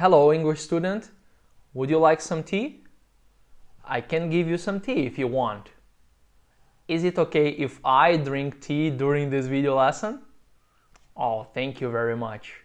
Hello, English student. Would you like some tea? I can give you some tea if you want. Is it okay if I drink tea during this video lesson? Oh, thank you very much.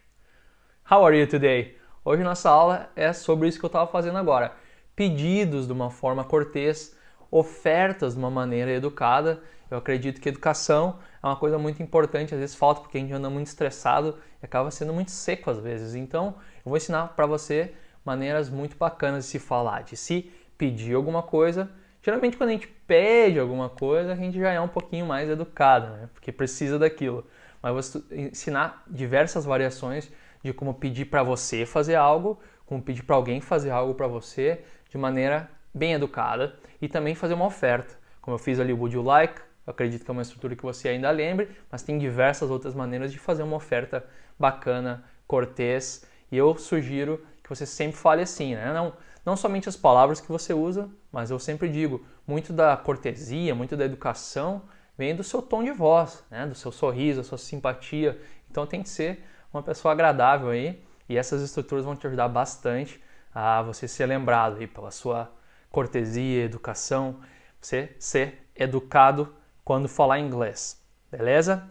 How are you today? Hoje nossa aula é sobre isso que eu estava fazendo agora. Pedidos de uma forma cortês, ofertas de uma maneira educada. Eu acredito que educação é uma coisa muito importante, às vezes falta porque a gente anda muito estressado e acaba sendo muito seco às vezes. Então, eu vou ensinar para você maneiras muito bacanas de se falar, de se pedir alguma coisa. Geralmente quando a gente pede alguma coisa, a gente já é um pouquinho mais educado, né? Porque precisa daquilo. Mas eu vou ensinar diversas variações de como pedir para você fazer algo, como pedir para alguém fazer algo para você de maneira bem educada e também fazer uma oferta. Como eu fiz ali o Would You Like, eu acredito que é uma estrutura que você ainda lembre, mas tem diversas outras maneiras de fazer uma oferta bacana, cortês, e eu sugiro que você sempre fale assim, né? Não somente as palavras que você usa, mas eu sempre digo, muito da cortesia, muito da educação vem do seu tom de voz, né? Do seu sorriso, da sua simpatia. Então tem que ser uma pessoa agradável aí, e essas estruturas vão te ajudar bastante a você ser lembrado aí pela sua cortesia, educação, você ser educado quando falar inglês, beleza?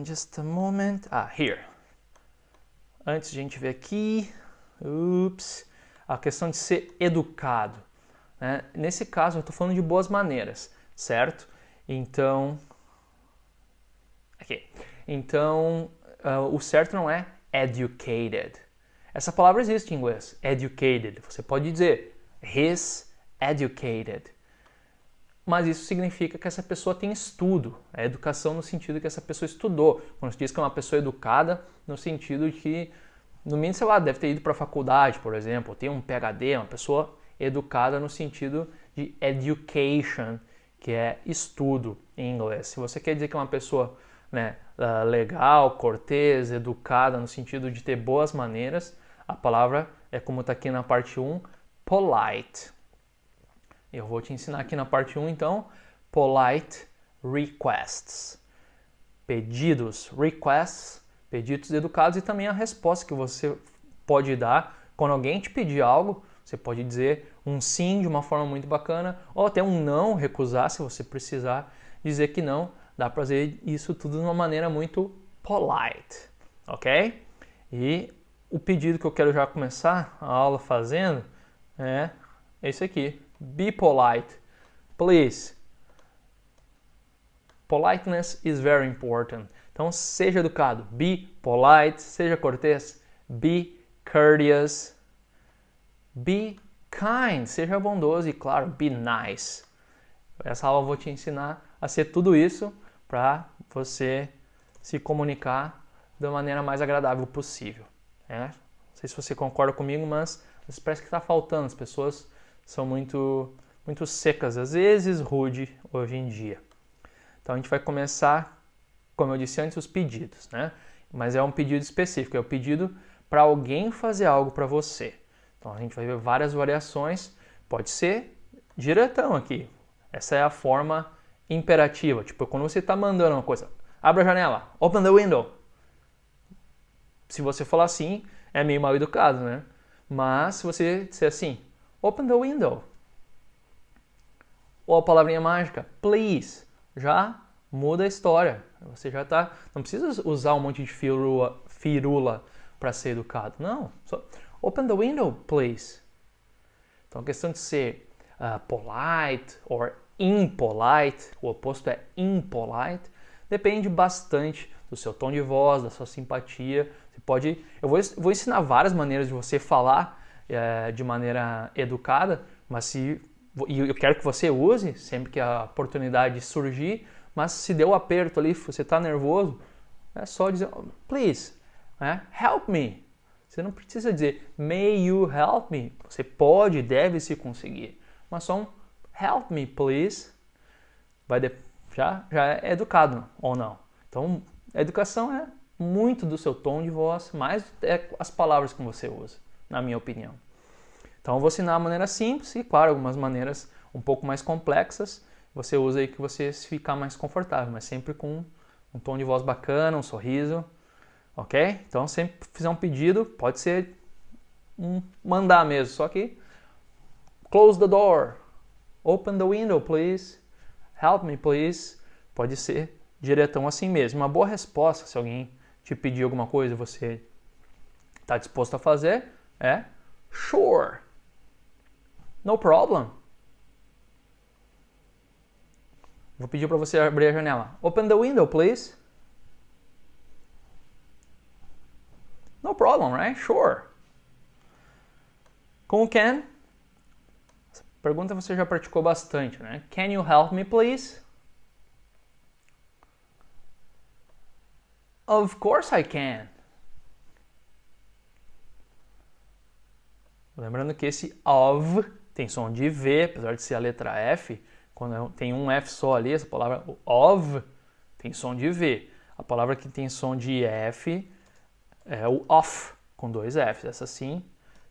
Just a moment. Here. Antes de a gente ver aqui, a questão de ser educado, né? Nesse caso eu estou falando de boas maneiras, certo? Então, o certo não é educated. Essa palavra existe em inglês, educated. Você pode dizer he's educated. Mas isso significa que essa pessoa tem estudo. É educação no sentido que essa pessoa estudou. Quando se diz que é uma pessoa educada, no sentido de que, no mínimo, sei lá, deve ter ido para a faculdade, por exemplo, tem um PhD, uma pessoa educada no sentido de education, que é estudo em inglês. Se você quer dizer que é uma pessoa, né, legal, cortês, educada, no sentido de ter boas maneiras, a palavra é como está aqui na parte 1, polite. Eu vou te ensinar aqui na parte 1, então, polite requests. Pedidos, requests, pedidos educados e também a resposta que você pode dar quando alguém te pedir algo. Você pode dizer um sim de uma forma muito bacana ou até um não, recusar se você precisar dizer que não. Dá para fazer isso tudo de uma maneira muito polite, ok? E o pedido que eu quero já começar a aula fazendo é esse aqui. Be polite, please. Politeness is very important. Então, seja educado. Be polite, seja cortês. Be courteous. Be kind, seja bondoso e, claro, be nice. Essa aula eu vou te ensinar a ser tudo isso para você se comunicar da maneira mais agradável possível. Não sei se você concorda comigo, mas parece que está faltando. As pessoas são muito secas, às vezes rude hoje em dia. Então a gente vai começar, como eu disse antes, os pedidos, né? Mas é um pedido específico, é o pedido para alguém fazer algo para você. Então a gente vai ver várias variações, pode ser diretão aqui. Essa é a forma imperativa, tipo quando você está mandando uma coisa, abra a janela, open the window. Se você falar assim, é meio mal educado, né? Mas se você disser assim, open the window. Ou a palavrinha mágica, please. Já muda a história. Você já tá... Não precisa usar um monte de firula para ser educado. Não. Só open the window, please. Então a questão de ser polite ou impolite, o oposto é impolite, depende bastante do seu tom de voz, da sua simpatia. Você pode... Eu vou ensinar várias maneiras de você falar de maneira educada, mas e eu quero que você use sempre que a oportunidade surgir, mas se deu um aperto ali, você está nervoso, é só dizer, please, help me. Você não precisa dizer, may you help me. Você pode, deve se conseguir, mas só um help me, please, já é educado ou não. Então, a educação é muito do seu tom de voz, mais as palavras que você usa, na minha opinião. Então eu vou ensinar a maneira simples e, claro, algumas maneiras um pouco mais complexas. Você usa aí que você ficar mais confortável, mas sempre com um tom de voz bacana, um sorriso, ok? Então sempre que fizer um pedido, pode ser mandar mesmo, só que close the door, open the window, please, help me, please. Pode ser diretão assim mesmo. Uma boa resposta, se alguém te pedir alguma coisa e você está disposto a fazer, é sure, no problem. Vou pedir para você abrir a janela. Open the window, please. No problem, right? Sure. Com o can, essa pergunta você já praticou bastante, né? Can you help me, please? Of course I can. Lembrando que esse of tem som de V, apesar de ser a letra F. Quando tem um F só ali, essa palavra of tem som de V. A palavra que tem som de F é o off, com dois Fs. Essa sim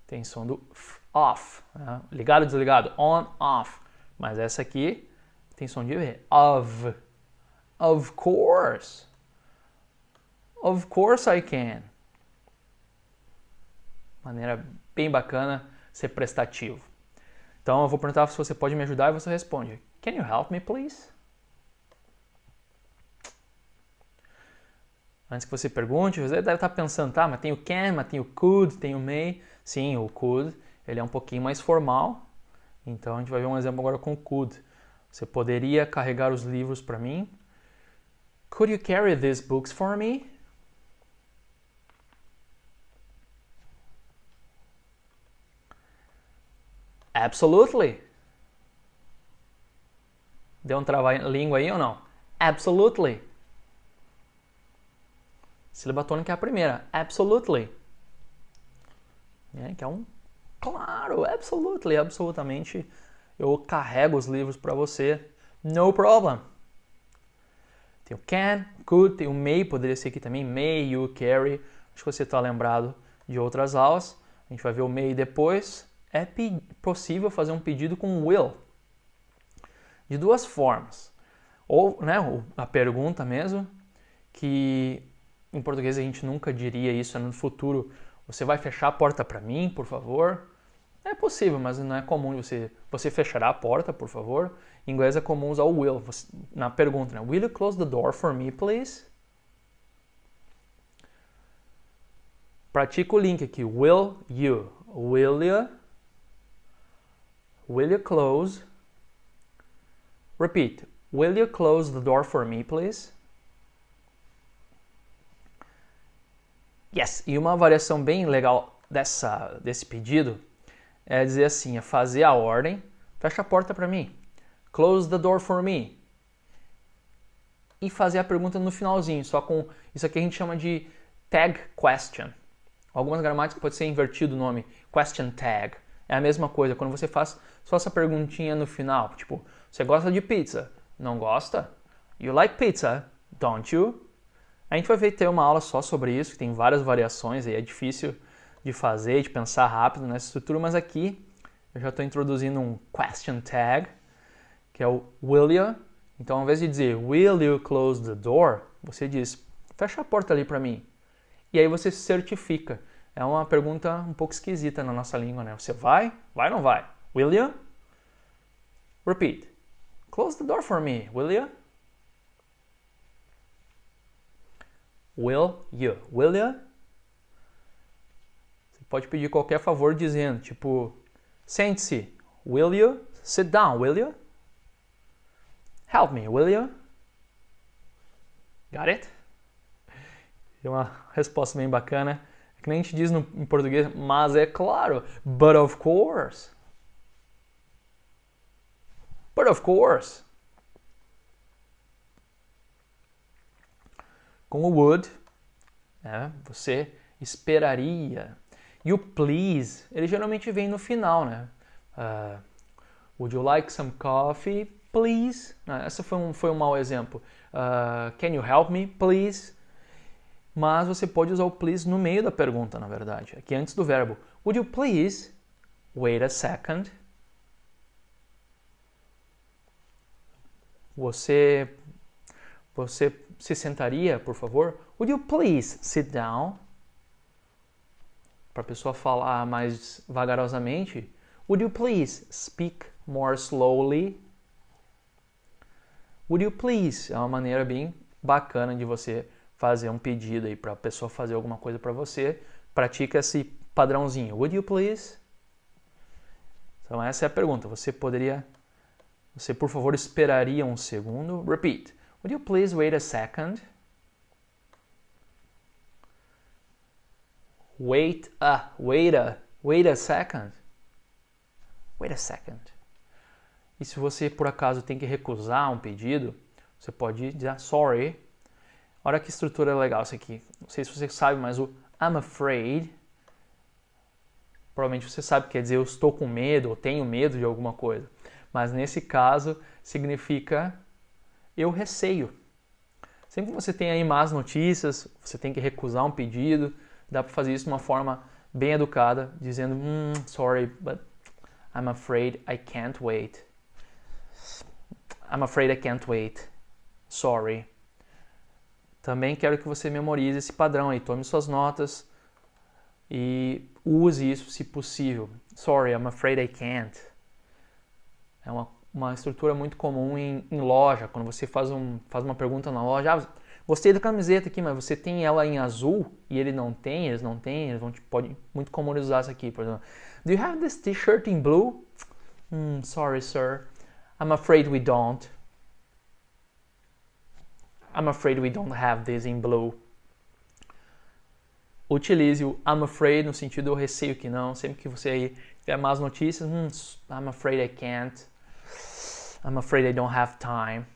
tem som do off. Né? Ligado, desligado, on, off. Mas essa aqui tem som de V. Of course. Of course I can. Maneira bem bacana ser prestativo. Então eu vou perguntar se você pode me ajudar e você responde. Can you help me, please? Antes que você pergunte, você deve estar pensando, tá, mas tem o can, mas tem o could, tem o may. Sim, o could, ele é um pouquinho mais formal. Então a gente vai ver um exemplo agora com o could. Você poderia carregar os livros para mim? Could you carry these books for me? Absolutely. Deu um trava-língua aí ou não? Absolutely. Sílaba tônica é a primeira. Absolutely. Que é um... Claro, absolutely, absolutamente. Eu carrego os livros para você. No problem. Tem o can, could, tem o may, poderia ser aqui também. May you carry. Acho que você está lembrado de outras aulas. A gente vai ver o may depois. É possível fazer um pedido com will. De duas formas. Ou, né, a pergunta mesmo, que em português a gente nunca diria isso no futuro. Você vai fechar a porta para mim, por favor? É possível, mas não é comum você fechará a porta, por favor. Em inglês é comum usar o will na pergunta, né? Will you close the door for me, please? Pratica o link aqui. Will you? Will you close? Repeat. Will you close the door for me, please? Yes. E uma variação bem legal desse pedido é dizer assim, é fazer a ordem, fecha a porta para mim. Close the door for me. E fazer a pergunta no finalzinho, só com isso aqui a gente chama de tag question. Algumas gramáticas pode ser invertido o nome, question tag. É a mesma coisa, quando você faz só essa perguntinha no final, tipo, você gosta de pizza? Não gosta? You like pizza? Don't you? A gente vai ter uma aula só sobre isso, que tem várias variações, e é difícil de fazer, de pensar rápido nessa estrutura, mas aqui eu já estou introduzindo um question tag, que é o will you. Então, ao invés de dizer will you close the door, você diz fecha a porta ali para mim. E aí você se certifica. É uma pergunta um pouco esquisita na nossa língua, né? Você vai? Vai ou não vai? Will you? Repeat. Close the door for me, will you? Will you? Will you? Você pode pedir qualquer favor dizendo, tipo, sente-se. Will you? Sit down, will you? Help me, will you? Got it? É uma resposta bem bacana. É que nem a gente diz em português, mas é claro. But of course. But of course. Com o would, você esperaria. E o please, ele geralmente vem no final, né? Would you like some coffee, please? Essa foi um mau exemplo. Can you help me, please? Mas você pode usar o please no meio da pergunta, na verdade. Aqui antes do verbo. Would you please wait a second? Você se sentaria, por favor? Would you please sit down? para a pessoa falar mais vagarosamente, would you please speak more slowly? Would you please? É uma maneira bem bacana de você fazer um pedido aí para a pessoa fazer alguma coisa para você. Pratica esse padrãozinho. Would you please? Então essa é a pergunta. Você por favor esperaria um segundo? Repeat. Would you please wait a second? Wait a second. Wait a second. E se você por acaso tem que recusar um pedido, você pode dizer sorry. Olha que estrutura legal isso aqui. Não sei se você sabe, mas o I'm afraid, provavelmente você sabe que quer dizer eu estou com medo ou tenho medo de alguma coisa. Mas nesse caso significa eu receio. Sempre que você tem aí más notícias, você tem que recusar um pedido, dá para fazer isso de uma forma bem educada, dizendo sorry, but I'm afraid I can't wait. I'm afraid I can't wait. Sorry. Também quero que você memorize esse padrão aí, tome suas notas e use isso se possível. Sorry, I'm afraid I can't. É uma estrutura muito comum em loja, quando você faz uma pergunta na loja. Gostei da camiseta aqui, mas você tem ela em azul e eles não têm, pode muito comum usar isso aqui, por exemplo. Do you have this t-shirt in blue? Sorry, sir. I'm afraid we don't. I'm afraid we don't have this in blue. Utilize o I'm afraid no sentido eu receio que não. Sempre que você aí tiver más notícias, I'm afraid I can't. I'm afraid I don't have time.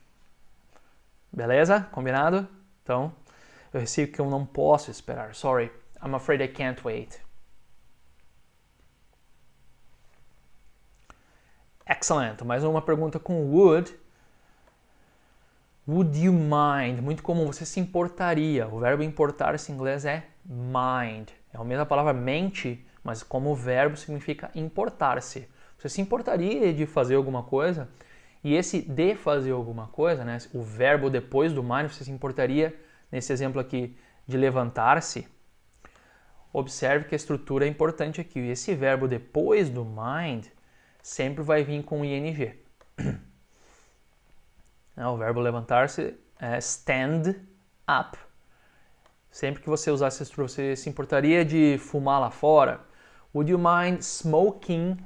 Beleza? Combinado? Então, eu receio que eu não posso esperar. Sorry, I'm afraid I can't wait. Excellent. Mais uma pergunta com would. Would you mind? Muito comum, você se importaria. O verbo importar-se em inglês é mind. É a mesma palavra mente, mas como verbo significa importar-se. Você se importaria de fazer alguma coisa? E esse de fazer alguma coisa, né? O verbo depois do mind, você se importaria, nesse exemplo aqui, de levantar-se? Observe que a estrutura é importante aqui. Esse verbo depois do mind sempre vai vir com ing. O verbo levantar-se é stand up. Sempre que você usar essa estrutura, você se importaria de fumar lá fora? Would you mind smoking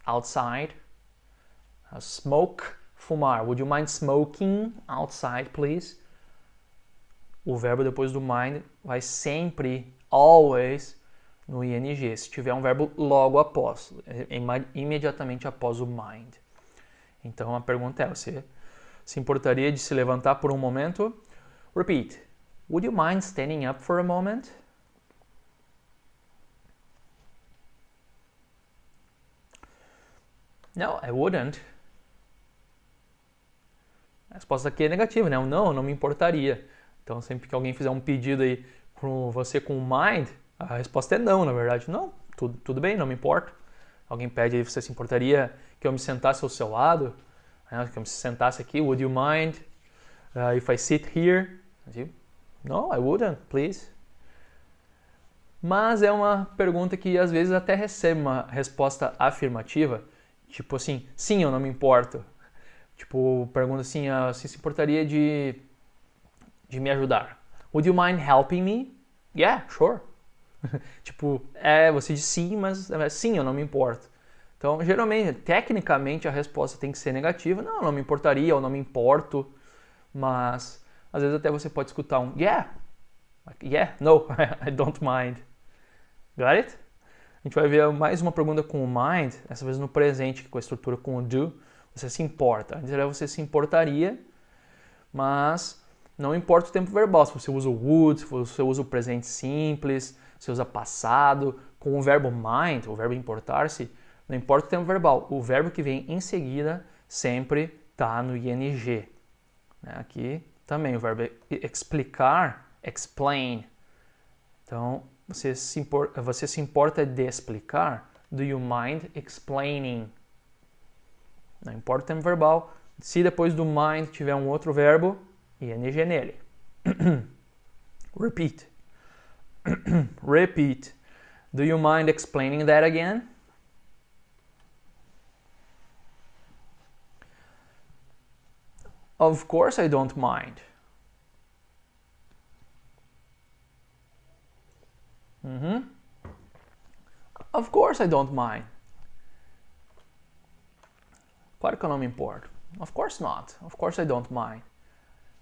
outside? Smoke, fumar. Would you mind smoking outside, please? O verbo depois do mind vai sempre, always, no ing. Se tiver um verbo logo após, imediatamente após o mind. Então a pergunta é, você se importaria de se levantar por um momento? Repeat. Would you mind standing up for a moment? No, I wouldn't. A resposta aqui é negativa, né? Não, eu não me importaria. Então, sempre que alguém fizer um pedido aí com você com mind, a resposta é não, na verdade. Não, tudo bem, não me importo. Alguém pede aí, você se importaria que eu me sentasse ao seu lado? Que eu me sentasse aqui, would you mind if I sit here? No, I wouldn't, please. Mas é uma pergunta que às vezes até recebe uma resposta afirmativa, tipo assim, sim, eu não me importo. Tipo, pergunta assim, você se importaria de me ajudar? Would you mind helping me? Yeah, sure. Tipo, você diz sim, mas sim, eu não me importo. Então, geralmente, tecnicamente, a resposta tem que ser negativa. Não me importaria, ou não me importo. Mas, às vezes até você pode escutar um yeah, no, I don't mind. Got it? A gente vai ver mais uma pergunta com o mind, essa vez no presente, com a estrutura com o do. Você se importa. Antes era você se importaria, mas não importa o tempo verbal. Se você usa o would, se você usa o presente simples, se você usa passado, com o verbo mind, o verbo importar-se, não importa o tempo verbal. O verbo que vem em seguida sempre está no ing. Aqui também o verbo explicar, explain. Então, você se importa de explicar? Do you mind explaining? Não importa o tempo verbal. Se depois do mind tiver um outro verbo, ing nele. Repeat. Repeat. Do you mind explaining that again? Of course I don't mind. Of course I don't mind. Claro que eu não me importo. Of course not. Of course I don't mind.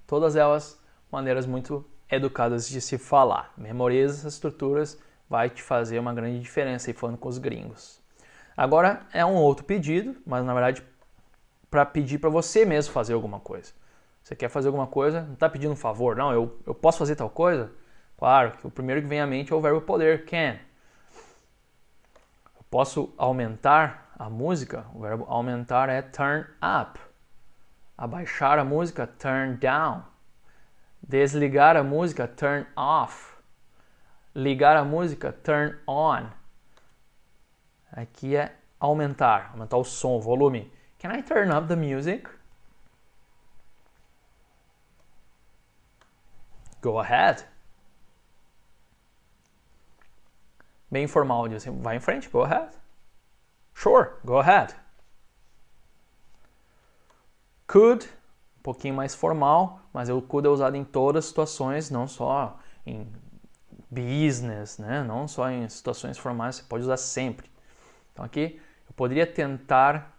Todas elas maneiras muito educadas de se falar. Memoriza essas estruturas, vai te fazer uma grande diferença aí falando com os gringos. Agora é um outro pedido, mas na verdade para pedir para você mesmo fazer alguma coisa. Você quer fazer alguma coisa, não está pedindo um favor, não, eu posso fazer tal coisa? Claro que o primeiro que vem à mente é o verbo poder, can. Eu posso aumentar a música, o verbo aumentar é turn up. Abaixar a música, turn down. Desligar a música, turn off. Ligar a música, turn on. Aqui é aumentar o som, o volume. Can I turn up the music? Go ahead. Bem informal, diz assim, vai em frente, go ahead. Sure, go ahead. Could, um pouquinho mais formal, mas o could é usado em todas as situações, não só em business, né? Não só em situações formais, você pode usar sempre. Então aqui eu poderia tentar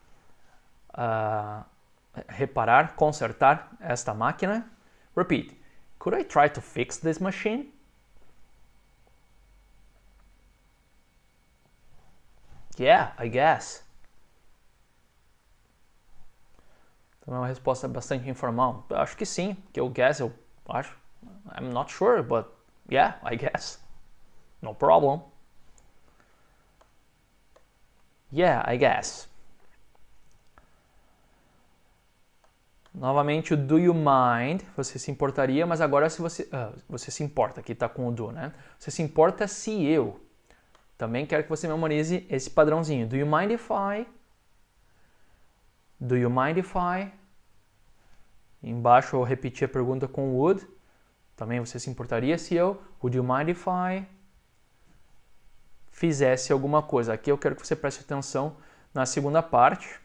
reparar, consertar esta máquina. Repeat. Could I try to fix this machine? Yeah, I guess. Então é uma resposta bastante informal. Eu acho que sim, que eu guess, eu acho. I'm not sure, but yeah, I guess. No problem. Yeah, I guess. Novamente o do you mind, você se importaria, mas agora se você se importa, aqui está com o do, né? Você se importa se eu. Também quero que você memorize esse padrãozinho. Do you mind if I? Do you mind if I? Embaixo eu repeti a pergunta com would. Também você se importaria se eu? Would you mind if I fizesse alguma coisa? Aqui eu quero que você preste atenção na segunda parte.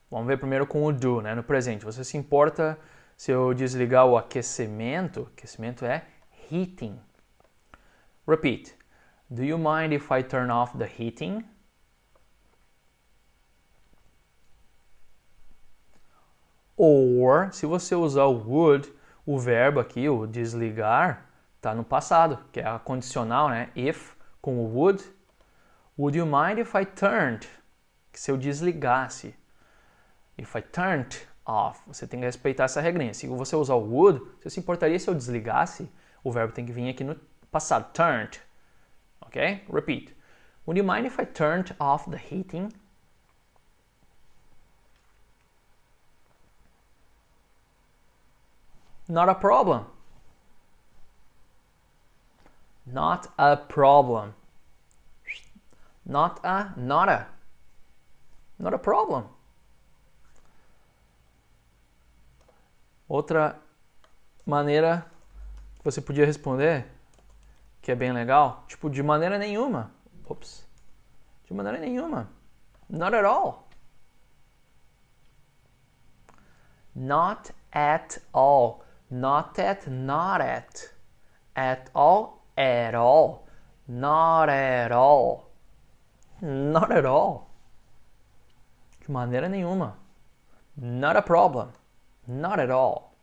Vamos ver primeiro com o do, né? No presente. Você se importa se eu desligar o aquecimento? Aquecimento é heating. Repeat. Do you mind if I turn off the heating? Or, se você usar o would, o verbo aqui, o desligar, está no passado, que é a condicional, né? If, com o would. Would you mind if I turned? Que se eu desligasse. If I turned off. Você tem que respeitar essa regrinha. Se você usar o would, você se importaria se eu desligasse? O verbo tem que vir aqui no passado. Turned. Ok? Repeat. Would you mind if I turned off the heating? Not a problem. Not a problem. Not a, not a. Not a problem. Outra maneira que você podia responder, que é bem legal, tipo, de maneira nenhuma. Ops. De maneira nenhuma. Not at all. Not at all. Not at, not at. At all, at all. Not at all. Not at all. De maneira nenhuma. Not a problem. Not at all.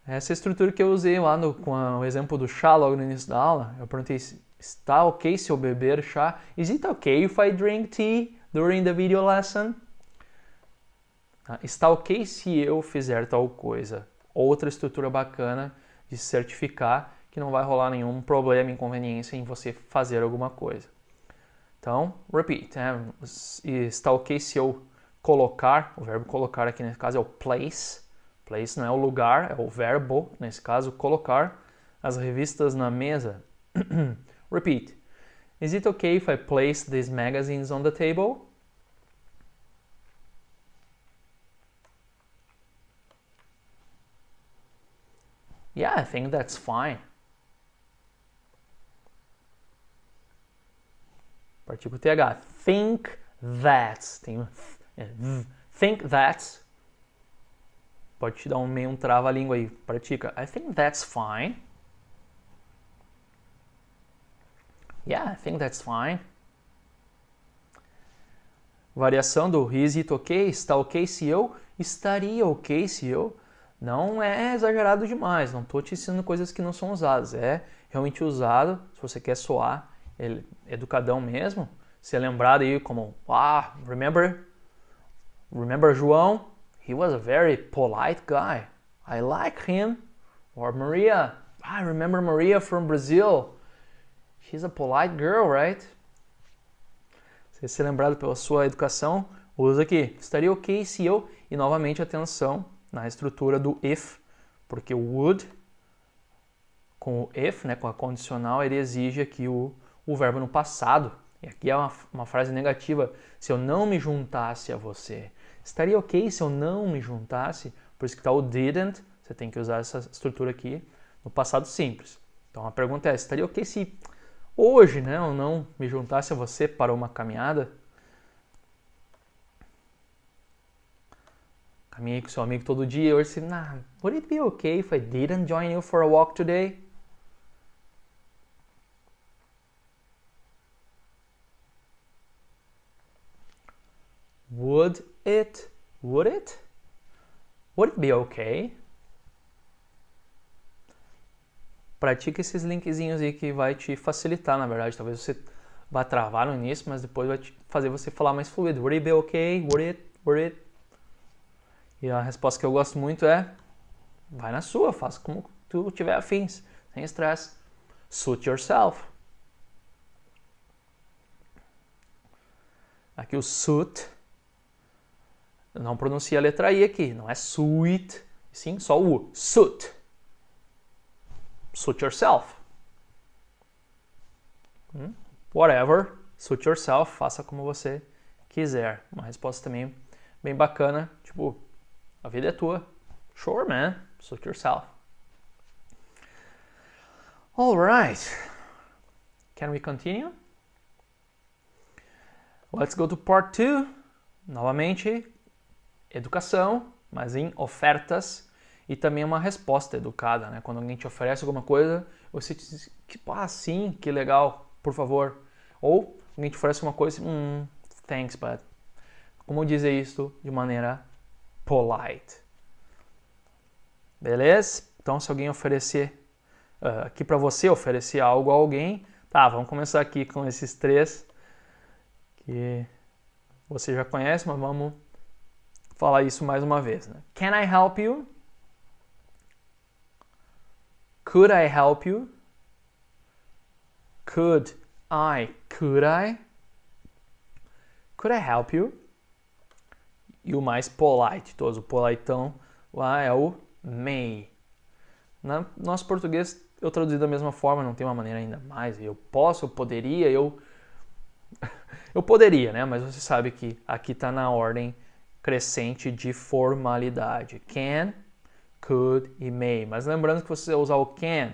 Essa é a estrutura que eu usei lá com o exemplo do chá logo no início da aula. Eu perguntei, está ok se eu beber chá? Is it okay if I drink tea during the video lesson? Está ok se eu fizer tal coisa? Outra estrutura bacana de certificar que não vai rolar nenhum problema, inconveniência em você fazer alguma coisa. Então, repeat. Está ok se eu colocar, o verbo colocar aqui nesse caso é o place. Place não é o lugar, é o verbo, nesse caso, colocar as revistas na mesa. Repeat. Is it okay if I place these magazines on the table? Yeah, I think that's fine. Partícula TH. Think that's. Tem think that's. Pode te dar meio um trava-língua aí. Pratica. I think that's fine. Yeah, I think that's fine. Variação do is it okay? Está ok se eu? Estaria ok se eu? Não é exagerado demais. Não estou te ensinando coisas que não são usadas. É realmente usado. Se você quer soar educadão mesmo. Ser lembrado aí como, remember João? He was a very polite guy. I like him. Or Maria. I remember Maria from Brazil. She's a polite girl, right? Se ser lembrado pela sua educação, usa aqui. Estaria ok se eu... E novamente atenção na estrutura do if, porque o would, com o if, né, com a condicional, ele exige aqui o verbo no passado. E aqui é uma frase negativa. Se eu não me juntasse a você. Estaria ok se eu não me juntasse? Por isso que está o didn't. Você tem que usar essa estrutura aqui no passado simples. Então a pergunta é, estaria ok se hoje, né, eu não me juntasse a você para uma caminhada? Caminhei com seu amigo todo dia e hoje você, would it be okay if I didn't join you for a walk today? Would it be okay? Pratica esses linkzinhos aí que vai te facilitar, na verdade. Talvez você vá travar no início, mas depois vai te fazer você falar mais fluido. Would it be okay? Would it? E a resposta que eu gosto muito é, vai na sua, faça como tu tiver afins, sem estresse. Suit yourself. Aqui o suit, não pronuncia a letra I aqui, não é suit, sim, só o U. Suit. Suit yourself. Whatever, suit yourself, faça como você quiser. Uma resposta também bem bacana, tipo, a vida é tua. Sure, man, suit yourself. All right. Can we continue? Let's go to part 2. Novamente, educação, mas em ofertas e também uma resposta educada, né? Quando alguém te oferece alguma coisa, você diz, sim, que legal, por favor. Ou alguém te oferece uma coisa, thanks, but... Como dizer isso de maneira polite? Beleza? Então, se alguém oferecer, aqui para você, oferecer algo a alguém, tá, vamos começar aqui com esses 3 que você já conhece, mas vamos falar isso mais uma vez, né? Can I help you? Could I help you? Could I? Could I help you? E o mais polite, todos, o politão lá é o may. No nosso português eu traduzi da mesma forma, não tem uma maneira ainda mais. Eu posso, eu poderia, eu poderia, né? Mas você sabe que aqui está na ordem crescente de formalidade. Can, could e may. Mas lembrando que você usar o can,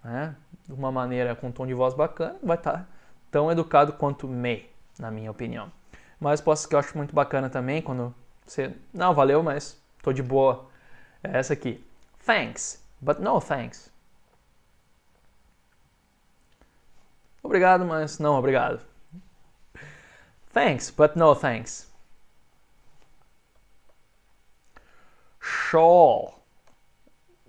né, de uma maneira com um tom de voz bacana, vai estar tão educado quanto may, na minha opinião. Uma resposta que eu acho muito bacana também, quando você... Não, valeu, mas tô de boa. É essa aqui. Thanks, but no thanks. Obrigado, mas não obrigado. Thanks, but no thanks. Shawl.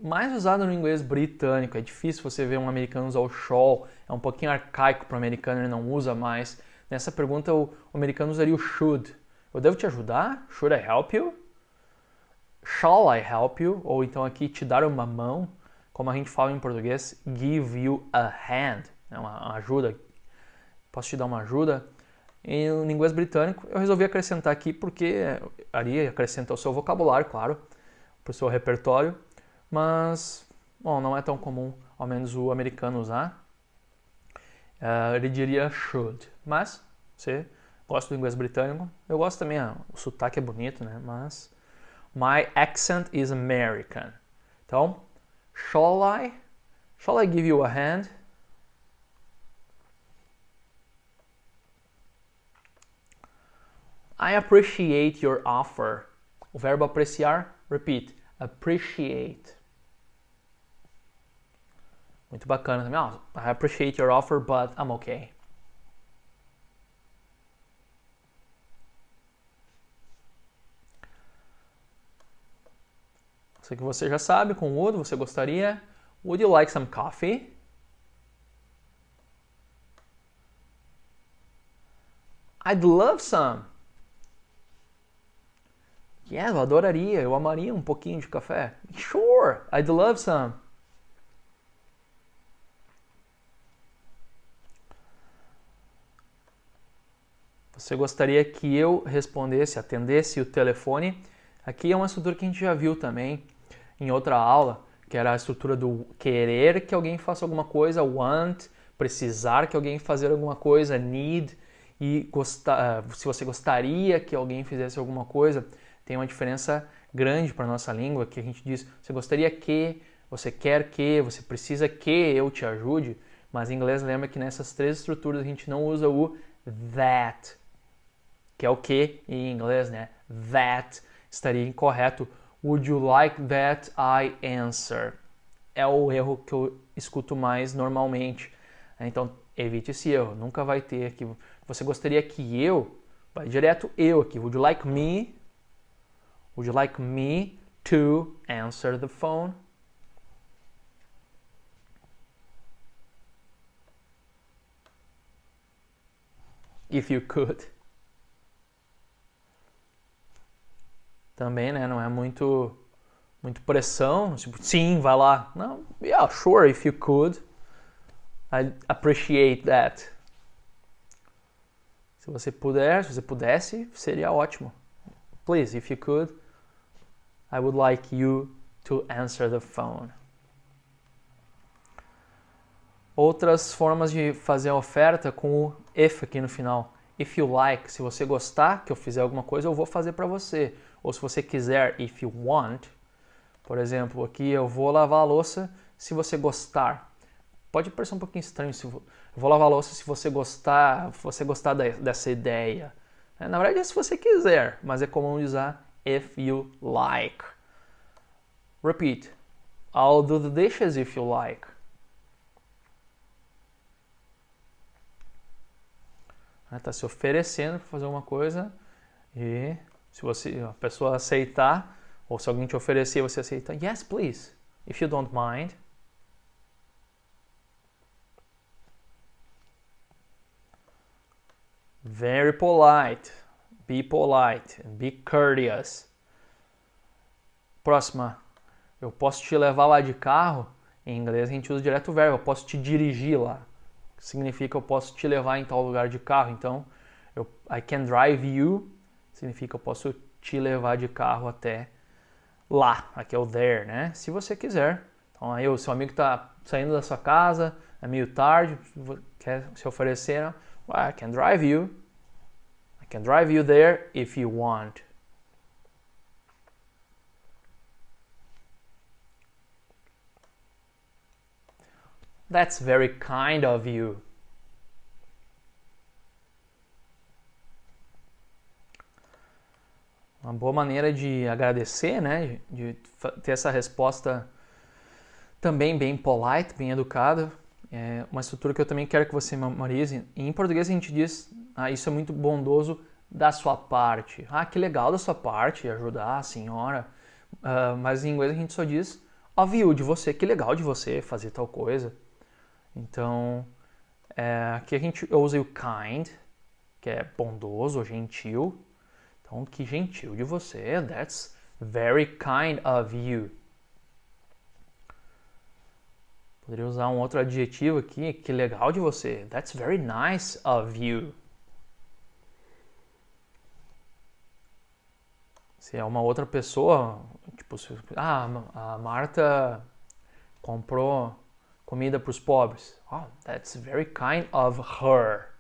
Mais usado no inglês britânico. É difícil você ver um americano usar o shawl. É um pouquinho arcaico para o americano, ele não usa mais. Nessa pergunta, o americano usaria o should. Eu devo te ajudar? Should I help you? Shall I help you? Ou então aqui, te dar uma mão. Como a gente fala em português, give you a hand. É uma ajuda. Posso te dar uma ajuda? E no inglês britânico, eu resolvi acrescentar aqui porque ali acrescenta o seu vocabulário, claro, para o seu repertório. Mas, bom, não é tão comum, ao menos o americano usar. Ele diria should. Mas, você gosta do inglês britânico? Eu gosto também, o sotaque é bonito, né? Mas, my accent is American. Então, Shall I? Shall I give you a hand? I appreciate your offer. O verbo apreciar, repeat, appreciate. Muito bacana também. Oh, I appreciate your offer, but I'm okay. Isso aqui você já sabe, com would, você gostaria. Would you like some coffee? I'd love some. Yeah, eu adoraria, eu amaria um pouquinho de café. Sure, I'd love some. Você gostaria que eu respondesse, atendesse o telefone? Aqui é uma estrutura que a gente já viu também em outra aula, que era a estrutura do querer que alguém faça alguma coisa, want, precisar que alguém fazer alguma coisa, need, e se você gostaria que alguém fizesse alguma coisa, tem uma diferença grande para a nossa língua, que a gente diz, você gostaria que, você quer que, você precisa que eu te ajude, mas em inglês lembra que nessas três estruturas a gente não usa o that, que é o que em inglês, né? That estaria incorreto. Would you like that I answer? É o erro que eu escuto mais normalmente. Então, evite esse erro. Nunca vai ter aqui. Você gostaria que eu... Vai direto eu aqui. Would you like me? Would you like me to answer the phone? If you could. Também, né? Não é muito pressão. Tipo, sim, vai lá. Não, yeah, sure, if you could. I'd appreciate that. Se você puder, se você pudesse, seria ótimo. Please, if you could, I would like you to answer the phone. Outras formas de fazer a oferta com o if aqui no final. If you like, se você gostar que eu fizer alguma coisa, eu vou fazer para você. Ou se você quiser, if you want. Por exemplo, aqui eu vou lavar a louça se você gostar. Pode parecer um pouquinho estranho, eu vou lavar a louça se você gostar dessa ideia. Na verdade é se você quiser, mas é comum usar if you like. Repeat. I'll do the dishes if you like. Está se oferecendo para fazer alguma coisa e se a pessoa aceitar, ou se alguém te oferecer você aceita, yes please, if you don't mind. Very polite, be polite, be courteous. Próxima, eu posso te levar lá de carro, em inglês a gente usa direto o verbo, eu posso te dirigir lá. Significa eu posso te levar em tal lugar de carro. Então, I can drive you significa eu posso te levar de carro até lá. Aqui é o there, né? Se você quiser. Então, aí o seu amigo está saindo da sua casa, é meio tarde, quer se oferecer. Well, I can drive you. I can drive you there if you want. That's very kind of you. Uma boa maneira de agradecer, né? De ter essa resposta também bem polite, bem educada. É uma estrutura que eu também quero que você memorize. Em português a gente diz, isso é muito bondoso da sua parte. Que legal da sua parte ajudar a senhora. Mas em inglês a gente só diz of you, de você, que legal de você fazer tal coisa. Então, aqui a gente usa o kind, que é bondoso ou gentil. Então, que gentil de você. That's very kind of you. Poderia usar um outro adjetivo aqui, que legal de você. That's very nice of you. Se é uma outra pessoa, tipo, a Marta comprou comida para os pobres. Oh, that's very kind of her.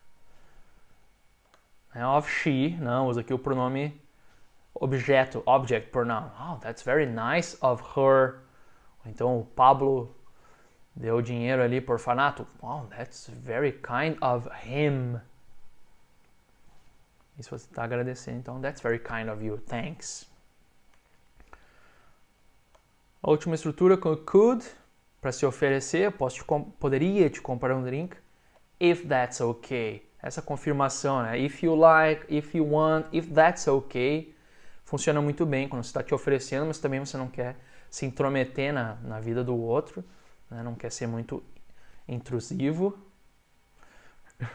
Of she, não, usa aqui o pronome objeto, object pronoun. Oh, that's very nice of her. Então o Pablo deu dinheiro ali por orfanato. Wow, that's very kind of him. E se você está agradecendo, então that's very kind of you. Thanks. A última estrutura com could, para se oferecer, poderia te comprar um drink. If that's okay. Essa confirmação, né? If you like, if you want, if that's okay. Funciona muito bem quando você está te oferecendo, mas também você não quer se intrometer na vida do outro, né? Não quer ser muito intrusivo.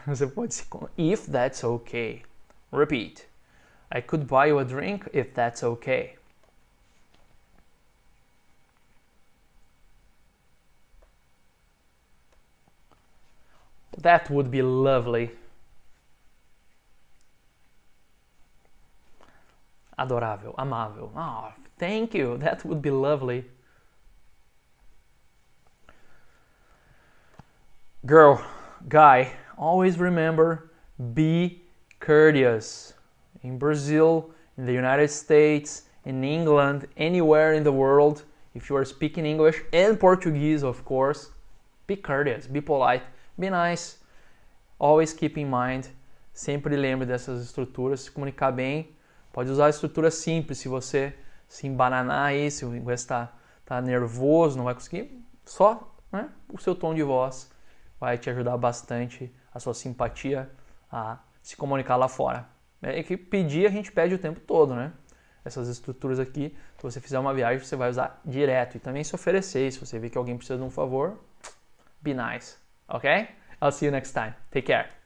Você pode se... If that's okay. Repeat. I could buy you a drink if that's okay. That would be lovely. Adorável, amável. Oh, thank you. That would be lovely. Girl, guy, always remember, be courteous. In Brazil, in the United States, in England, anywhere in the world, if you are speaking English and Portuguese, of course, be courteous, be polite, be nice. Always keep in mind, sempre lembre dessas estruturas, se comunicar bem. Pode usar a estrutura simples, se você se embananar aí, se o inglês está nervoso, não vai conseguir, só, né, o seu tom de voz vai te ajudar bastante, a sua simpatia a se comunicar lá fora. É que pedir a gente pede o tempo todo, né? Essas estruturas aqui, se você fizer uma viagem, você vai usar direto. E também se oferecer, se você vê que alguém precisa de um favor, be nice, ok? I'll see you next time. Take care.